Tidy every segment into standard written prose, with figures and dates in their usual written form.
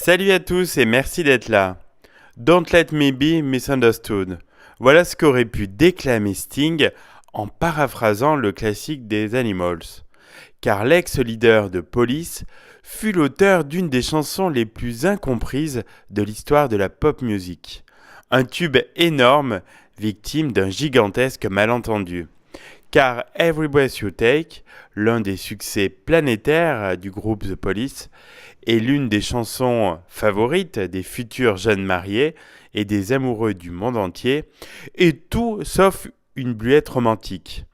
Salut à tous et merci d'être là. Don't let me be misunderstood. Voilà ce qu'aurait pu déclamer Sting en paraphrasant le classique des Animals. Car l'ex-leader de Police fut l'auteur d'une des chansons les plus incomprises de l'histoire de la pop music. Un tube énorme, victime d'un gigantesque malentendu. Car Every Breath You Take, l'un des succès planétaires du groupe The Police, est l'une des chansons favorites des futurs jeunes mariés et des amoureux du monde entier, et tout sauf une bluette romantique.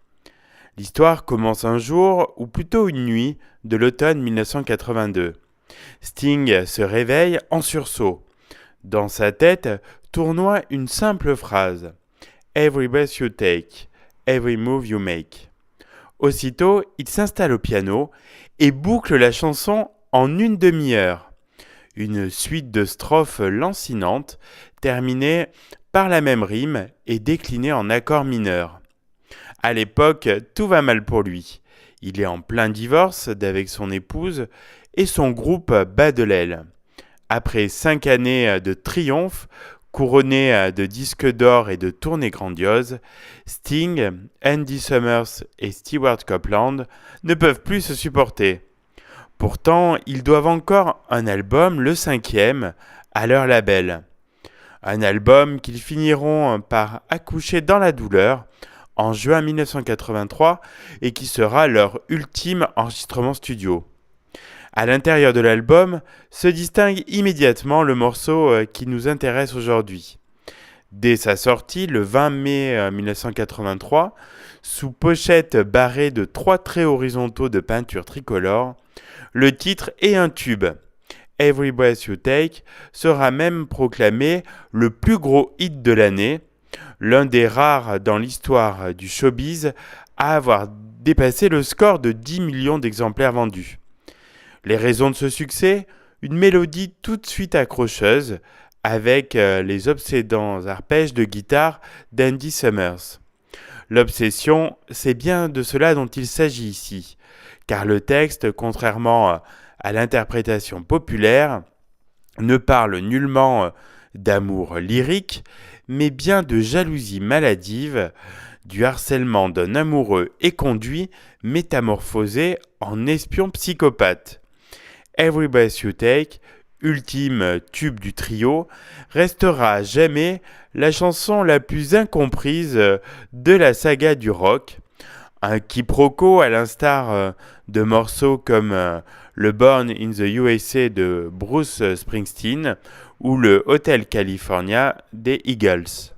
L'histoire commence un jour, ou plutôt une nuit, de l'automne 1982. Sting se réveille en sursaut. Dans sa tête tournoie une simple phrase « Every breath you take, every move you make ». Aussitôt, il s'installe au piano et boucle la chanson en une demi-heure. Une suite de strophes lancinantes, terminées par la même rime et déclinées en accords mineurs. À l'époque, tout va mal pour lui. Il est en plein divorce d'avec son épouse et son groupe bat de l'aile. Après 5 années de triomphe, couronné de disques d'or et de tournées grandioses, Sting, Andy Summers et Stewart Copeland ne peuvent plus se supporter. Pourtant, ils doivent encore un album, le 5e, à leur label. Un album qu'ils finiront par accoucher dans la douleur en juin 1983 et qui sera leur ultime enregistrement studio. À l'intérieur de l'album se distingue immédiatement le morceau qui nous intéresse aujourd'hui. Dès sa sortie, le 20 mai 1983, sous pochette barrée de 3 traits horizontaux de peinture tricolore, le titre est un tube. Every Breath You Take sera même proclamé le plus gros hit de l'année, l'un des rares dans l'histoire du showbiz à avoir dépassé le score de 10 millions d'exemplaires vendus. Les raisons de ce succès, une mélodie tout de suite accrocheuse avec les obsédants arpèges de guitare d'Andy Summers. L'obsession, c'est bien de cela dont il s'agit ici, car le texte, contrairement à l'interprétation populaire, ne parle nullement d'amour lyrique, mais bien de jalousie maladive, du harcèlement d'un amoureux éconduit métamorphosé en espion psychopathe. Every Breath You Take, ultime tube du trio, restera à jamais la chanson la plus incomprise de la saga du rock. Un quiproquo à l'instar de morceaux comme le Born in the USA de Bruce Springsteen ou le Hotel California des Eagles.